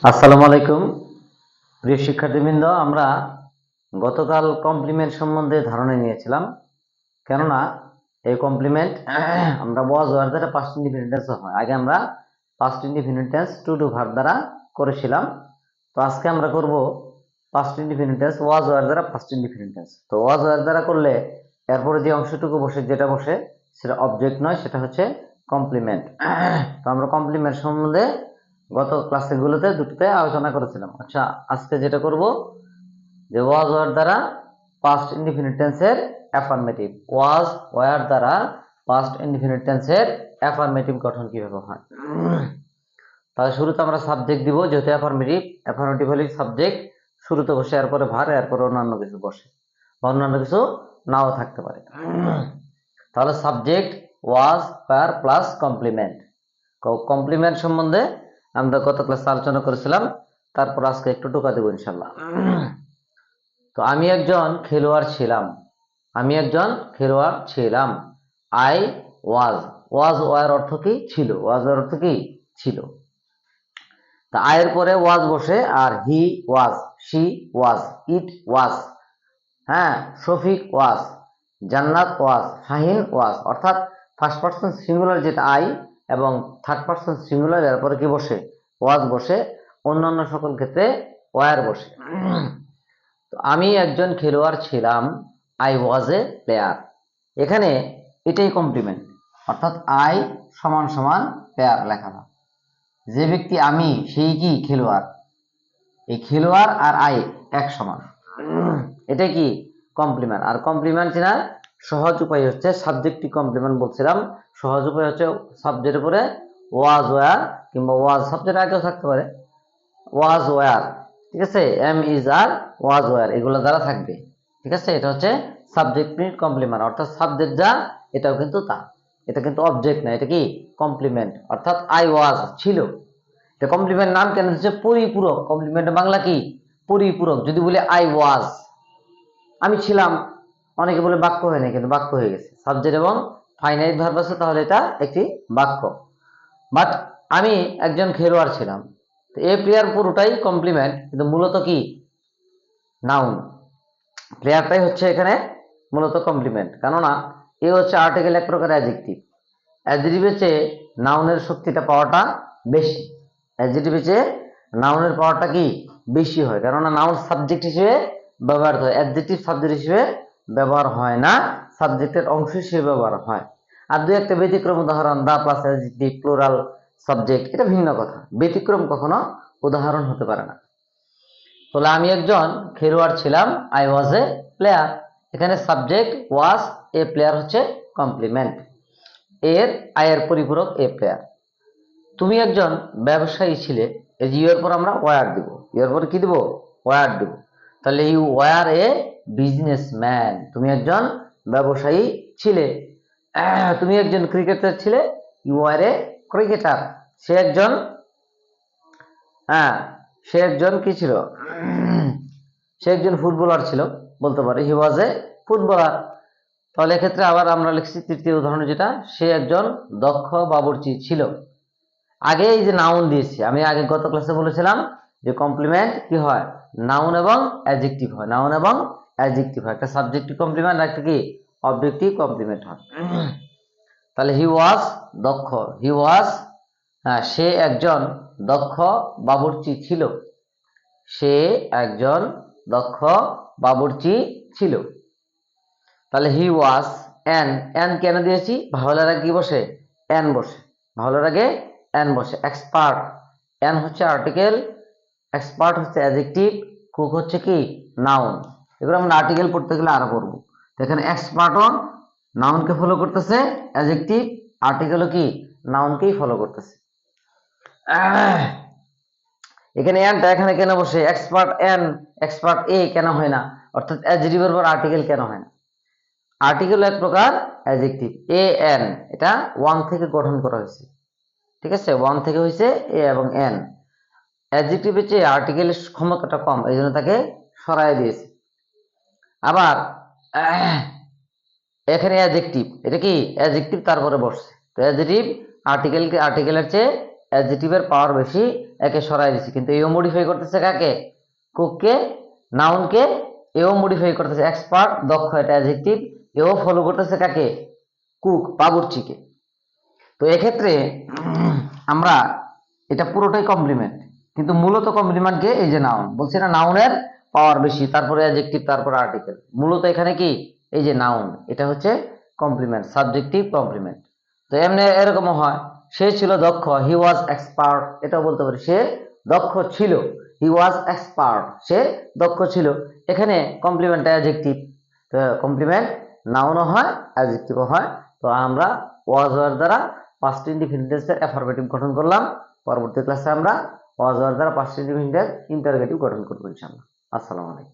আসসালামু আলাইকুম প্রিয় শিক্ষার্থীবৃন্দ, আমরা গতকাল কমপ্লিমেন্ট সম্বন্ধে ধারণা নিয়েছিলাম। কেননা এই কমপ্লিমেন্ট আমরা ওয়াজ ওয়ার দ্বারা পাস্ট ইনডিফিনিট টেন্স হয়। আগে আমরা past indefinite tense to to verb দ্বারা করেছিলাম। তো আজকে আমরা করব past indefinite tense was were দ্বারা পাস্ট ইনডিফিনিট টেন্স। তো ওয়াজ ওয়ার দ্বারা করলে এরপরে যে অংশটুকু যেটা বসে সেটা অবজেক্ট নয়, সেটা হচ্ছে কমপ্লিমেন্ট। তো আমরা কমপ্লিমেন্ট সম্বন্ধে গত ক্লাসগুলোতে দুটোতে আলোচনা করেছিলাম। আচ্ছা, আজকে যেটা করব যে ওয়াজ ওয়ার দ্বারা পাস্ট ইনডিফিনিট টেন্সের অ্যাফার্মেটিভ, ওয়াজ ওয়ার দ্বারা পাস্ট ইনডিফিনিট টেন্সের অ্যাফার্মেটিভ গঠন কিভাবে হয়। তাহলে শুরুতে আমরা সাবজেক্ট দিব, যেহেতু অ্যাফার্মেটিভ হলে সাবজেক্ট শুরুতে বসে, এরপরে ভার, এরপরে অন্যান্য কিছু বসে বা অন্যান্য কিছু নাও থাকতে পারে। তাহলে subject was were plus complement. Complement সম্বন্ধে আমরা গত ক্লাসে আলোচনা করেছিলাম, তারপর আজকে একটু টোকা দেবো ইনশাল্লাহ। তো আমি একজন খেলোয়াড় ছিলাম। আই ওয়াজ, ওয়াজ ওয়ার অর্থ কি? ছিল। ওয়াজ এর অর্থ কি? ছিল। তা আয়ের পরে ওয়াজ বসে, আর হি ওয়াজ, শি ওয়াজ, ইট ওয়াজ, হ্যাঁ, শফিক ওয়াজ, জান্নাত ওয়াজ, শাহিন ওয়াজ। অর্থাৎ ফার্স্ট পারসন সিঙ্গুলার যেটা আই এবং থার্ড পারসন সিঙ্গুলার, এরপরে কি বসে? ওয়াজ বসে। অন্যান্য সকল ক্ষেত্রে ওয়ার বসে। তো আমি একজন খেলোয়াড় ছিলাম, আই ওয়াজ এ প্লেয়ার। এখানে এটাই কমপ্লিমেন্ট, অর্থাৎ আই সমান সমান প্লেয়ার লেখাটা। যে ব্যক্তি আমি, সেই কি? খেলোয়াড়। এই খেলোয়াড় আর আই এক সমান, এটা কি? কমপ্লিমেন্ট। আর কমপ্লিমেন্ট চেনার সহজ উপায় হচ্ছে সাবজেক্টিভ কমপ্লিমেন্ট বলছিলাম। সহজ উপায় হচ্ছে সাবজেক্টের পরে ওয়াজ ওয়ার, কিংবা ওয়াজ সাবজেক্ট আগেও থাকতে পারে, ওয়াজ ওয়ার, ঠিক আছে, am is are was were, এগুলো দ্বারা থাকবে। ঠিক আছে, এটা হচ্ছে সাবজেক্টিভ কমপ্লিমেন্ট, অর্থাৎ সাবজেক্ট যা এটাও কিন্তু তা। এটা কিন্তু অবজেক্ট না, এটা কি? কমপ্লিমেন্ট। অর্থাৎ আই ওয়াজ ছিল। এটা কমপ্লিমেন্ট নাম কেন দিচ্ছে? পরিপূরক। কমপ্লিমেন্টের বাংলা কি? পরিপূরক। যদি বলে আই ওয়াজ, আমি ছিলাম, অনেকে বলে বাক্য হয় না, কিন্তু বাক্য হয়ে গেছে। সাবজেক্ট এবং ফাইনাইট ভার্ব আছে, তাহলে এটা একটি বাক্য। বাট আমি একজন খেলোয়াড় ছিলাম, এ প্লেয়ার পুরোটাই কমপ্লিমেন্ট, কিন্তু মূলত কি? নাউন। প্লেয়ারটাই হচ্ছে এখানে মূলত কমপ্লিমেন্ট, কেননা এ হচ্ছে আর্টিকেল, এক প্রকার অ্যাডজেক্টিভ। অ্যাডজেক্টিভের চেয়ে নাউনের শক্তিটা পাওয়াটা বেশি। অ্যাডজেক্টিভের চেয়ে নাউনের পাওয়ারটা কি? বেশি হয়, কেননা নাউন সাবজেক্ট হিসেবে ব্যবহার হয়, অ্যাডজেক্টিভ সাবজেক্ট হিসেবে ব্যবহার হয় না, সাবজেক্টের অংশ হিসেবে ব্যবহার হয়। আর দুই একটা ব্যতিক্রম উদাহরণ, the plus adjective, plural subject, এটা ভিন্ন কথা। ব্যতিক্রম কখনো উদাহরণ হতে পারে না। তাহলে আমি একজন খেলোয়াড় ছিলাম, আই ওয়াজ এ প্লেয়ার। এখানে সাবজেক্ট ওয়াজ, এ প্লেয়ার হচ্ছে কমপ্লিমেন্ট। এর আয়ের পরিপূরক এ প্লেয়ার। তুমি একজন ব্যবসায়ী ছিলে, এই যে ইয়ের পর আমরা ওয়ার দিব, ইয়ের পর কি দিব? ওয়ার দিব। তাহলে ইউ ওয়ার এ বিজনেসম্যান, তুমি একজন ব্যবসায়ী ছিলে। তুমি একজন ক্রিকেটার ছিলে, ইউ আর এ ক্রিকেটার। সে একজন, হ্যাঁ, সে একজন কি ছিল? সে একজন ফুটবলার ছিল, বলতে পারে হি ওয়াজ এ ফুটবলার। তাহলে এক্ষেত্রে আবার আমরা লিখছি তৃতীয় উদাহরণ, যেটা সে একজন দক্ষ বাবুর্চি ছিল। আগে এই যে নাউন দিয়েছি, আমি আগে গত ক্লাসে বলেছিলাম যে কমপ্লিমেন্ট কি হয়? নাউন এবং অ্যাডজেক্টিভ হয়, নাউন এবং অ্যাডজেক্টিভ হয়। একটা সাবজেক্টিভ কমপ্লিমেন্ট, একটা কি? অবজেক্টিভ কমপ্লিমেন্ট হয়। তাহলে হি ওয়াজ দক্ষ, হি ওয়াজ, হ্যাঁ, সে একজন দক্ষ বাবুর্চি ছিল। সে একজন দক্ষ বাবুর্চি ছিল। তাহলে হি ওয়াজ অ্যান, অ্যান কেন দিয়েছি? ভাওয়ালের আগে কি বসে? অ্যান বসে। ভাওয়ালের আগে অ্যান বসে। এক্সপার্ট, অ্যান হচ্ছে আর্টিকেল, এক্সপার্ট হচ্ছে অ্যাডজেক্টিভ, কুক হচ্ছে কি? নাউন। এগুলো আমরা আর্টিকেল পড়তে গেলে আরো পড়বো। এখানে এক্সপার্টও নাউনকে ফলো করতেছে, অ্যাডজেক্টিভ আর্টিকেলও কি? নাউনকেই ফলো করতেছে। এখানে অ্যানটা এখানে কেন বসে? এক্সপার্ট অ্যান, এক্সপার্ট এ কেন হয় না? অর্থাৎ অ্যাডজেক্টিভের পর আর্টিকেল কেন হয় না? আর্টিকেল এক প্রকার অ্যাডজেক্টিভ। এ এন, এটা ওয়ান থেকে গঠন করা হয়েছে, ঠিক আছে, ওয়ান থেকে হয়েছে এ এবং এন। অ্যাডজেক্টিভের চেয়ে আর্টিকেলের ক্ষমতাটা কম, এই জন্য তাকে সরাই দিয়েছে। আবার এখানে অ্যাডজেক্টিভ, এটা কি? অ্যাডজেক্টিভ তারপরে বসছে। তো অ্যাডজেক্টিভ আর্টিকেলের চেয়ে অ্যাডজেক্টিভের পাওয়ার বেশি, একে সরাই দিছি, কিন্তু এও মডিফাই করতেছে কাকে? কুককে, নাউনকে। এও মডিফাই করতেছে এক্সপার্ট, দক্ষ, এটা অ্যাডজেক্টিভ। এও ফলো করতেছে কাকে? কুক, বাবুর্চিকে। তো এক্ষেত্রে আমরা এটা পুরোটাই কমপ্লিমেন্ট, কিন্তু মূলত কমপ্লিমেন্টকে এই যে নাউন বলছি না, নাউনের পাওয়ার বেশি, তারপরে অ্যাডজেক্টিভ, তারপরে আর্টিকেল। মূলত এখানে কি এই যে নাউন, এটা হচ্ছে কমপ্লিমেন্ট, সাবজেক্টিভ কমপ্লিমেন্ট। তো এমনি এরকম হয়, সে ছিল দক্ষ, হি ওয়াজ এক্সপার্ট, এটাও বলতে পারি সে দক্ষ ছিল, হি ওয়াজ এক্সপার্ট, সে দক্ষ ছিল। এখানে কমপ্লিমেন্ট অ্যাডজেক্টিভ, তো কমপ্লিমেন্ট নাউনও হয়, অ্যাডজেক্টিভও হয়। তো আমরা ওয়াজ ওয়ার দ্বারা পাস্ট ইনডিফিনিট টেন্সের অ্যাফারমেটিভ গঠন করলাম। পরবর্তী ক্লাসে আমরা ওয়াজ ওয়ার দ্বারা পাস্ট ইনডিফিনিট টেন্স ইন্টারোগেটিভ গঠন করব ইনশাআল্লাহ। আসসালামু আলাইকুম।